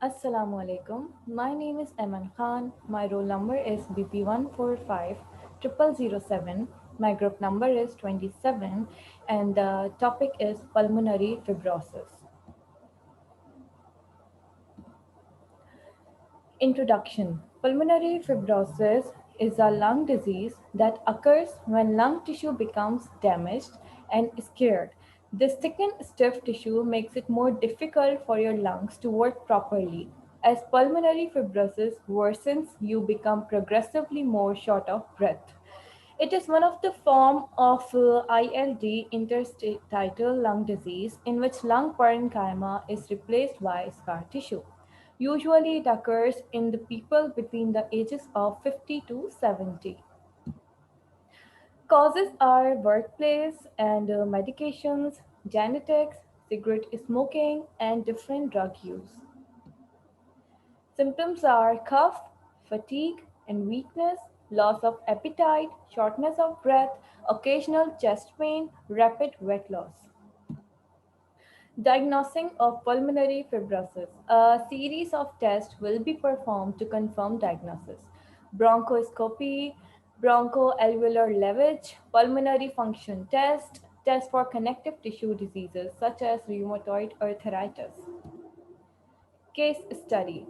Assalamu alaikum. My name is Eman Khan. My roll number is BP145007. My group number is 27 and the topic is pulmonary fibrosis. Introduction. Pulmonary fibrosis is a lung disease that occurs when lung tissue becomes damaged and scarred. This thickened, stiff tissue makes it more difficult for your lungs to work properly. As pulmonary fibrosis worsens, you become progressively more short of breath. It is one of the form of ILD, interstitial lung disease, in which lung parenchyma is replaced by scar tissue. Usually it occurs in the people between the ages of 50 to 70. Causes are workplace and medications, genetics, cigarette smoking, and different drug use. Symptoms are cough, fatigue and weakness, loss of appetite, shortness of breath, occasional chest pain, rapid weight loss. Diagnosing of pulmonary fibrosis. A series of tests will be performed to confirm diagnosis. Bronchoscopy, bronchoalveolar lavage, pulmonary function test, test for connective tissue diseases such as rheumatoid arthritis. Case study.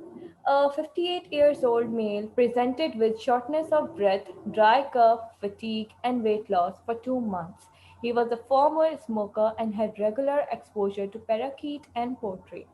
A 58 years old male presented with shortness of breath, dry cough, fatigue, and weight loss for 2 months. He was a former smoker and had regular exposure to parakeet and poultry.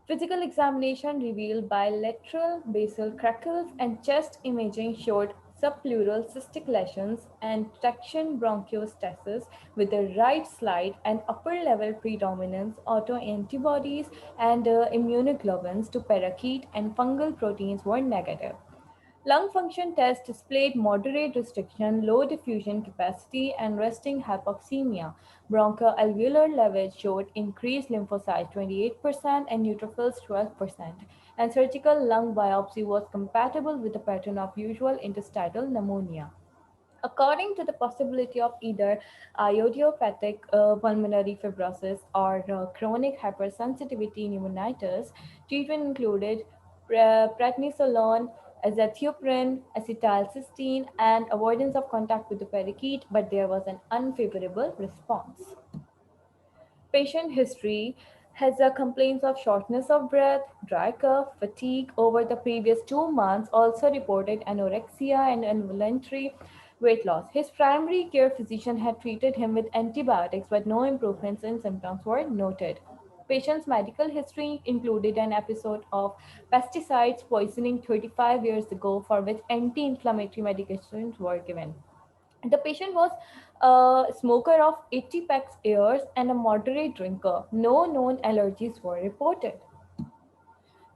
Physical examination revealed bilateral basal crackles and chest imaging showed subpleural cystic lesions and traction bronchostasis with the right slide and upper level predominance autoantibodies and immunoglobulins to parakeet and fungal proteins were negative. Lung function test displayed moderate restriction, low diffusion capacity, and resting hypoxemia. Bronchoalveolar lavage showed increased lymphocytes 28% and neutrophils 12%, and surgical lung biopsy was compatible with the pattern of usual interstitial pneumonia. According to the possibility of either idiopathic pulmonary fibrosis or chronic hypersensitivity pneumonitis, treatment included prednisolone, azathioprine, acetylcysteine, and avoidance of contact with the parakeet, but there was an unfavorable response. Patient history has a complaints of shortness of breath, dry cough, fatigue over the previous 2 months, also reported anorexia and involuntary weight loss. His primary care physician had treated him with antibiotics, but no improvements in symptoms were noted. Patient's medical history included an episode of pesticides poisoning 35 years ago for which anti-inflammatory medications were given. The patient was a smoker of 80 packs a year and a moderate drinker. No known allergies were reported.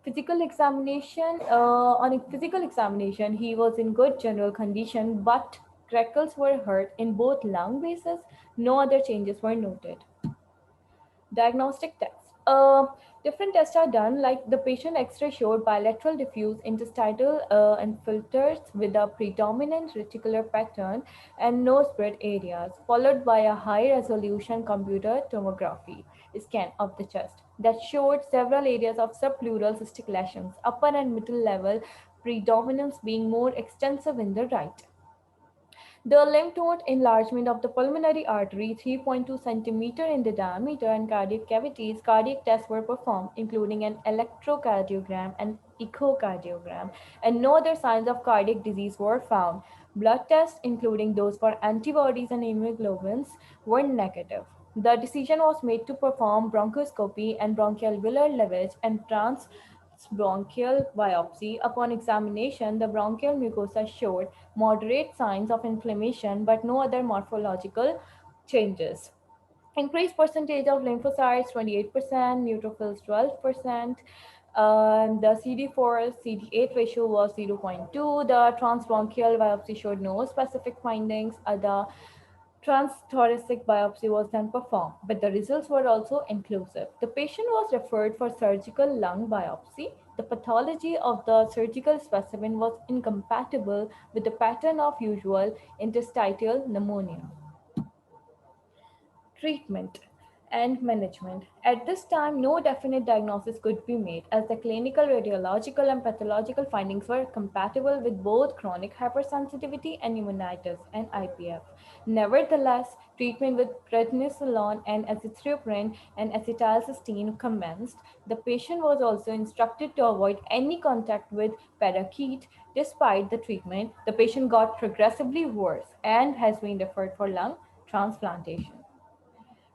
Physical examination. On a physical examination, he was in good general condition, but crackles were heard in both lung bases. No other changes were noted. Diagnostic tests. Different tests are done, like the patient X-ray showed bilateral diffuse interstitial infiltrates with a predominant reticular pattern and no spread areas, followed by a high-resolution computer tomography scan of the chest that showed several areas of subpleural cystic lesions, upper and middle level predominance being more extensive in the right. The lymph node enlargement of the pulmonary artery, 3.2 centimeter in the diameter, and cardiac cavities, cardiac tests were performed, including an electrocardiogram and echocardiogram, and no other signs of cardiac disease were found. Blood tests, including those for antibodies and immunoglobulins, were negative. The decision was made to perform bronchoscopy and bronchoalveolar lavage and bronchial biopsy. Upon examination, the bronchial mucosa showed moderate signs of inflammation but no other morphological changes. Increased percentage of lymphocytes 28%, neutrophils 12%, and the CD4 CD8 ratio was 0.2. The transbronchial biopsy showed no specific findings. The transthoracic biopsy was then performed, but the results were also inclusive. The patient was referred for surgical lung biopsy. The pathology of the surgical specimen was incompatible with the pattern of usual interstitial pneumonia. Treatment. and management. At this time, no definite diagnosis could be made as the clinical, radiological, and pathological findings were compatible with both chronic hypersensitivity and pneumonitis and IPF. Nevertheless, treatment with prednisolone and azithromycin and acetylcysteine commenced. The patient was also instructed to avoid any contact with parakeet. Despite the treatment, the patient got progressively worse and has been referred for lung transplantation.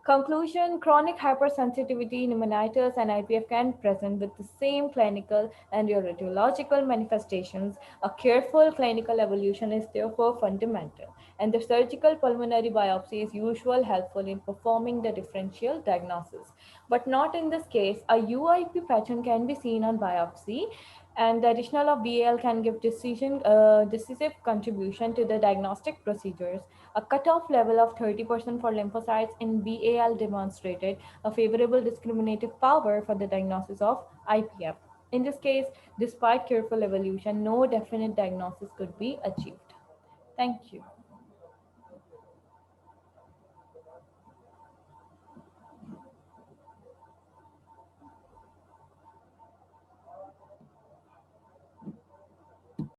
Conclusion: chronic hypersensitivity, pneumonitis, and IPF can present with the same clinical and radiological manifestations. A careful clinical evaluation is therefore fundamental, and the surgical pulmonary biopsy is usually helpful in performing the differential diagnosis. But not in this case. A UIP pattern can be seen on biopsy, and the additional of BAL can give decisive contribution to the diagnostic procedures. A cutoff level of 30% for lymphocytes in BAL demonstrated a favorable discriminative power for the diagnosis of IPF. In this case, despite careful evaluation, no definite diagnosis could be achieved. Thank you.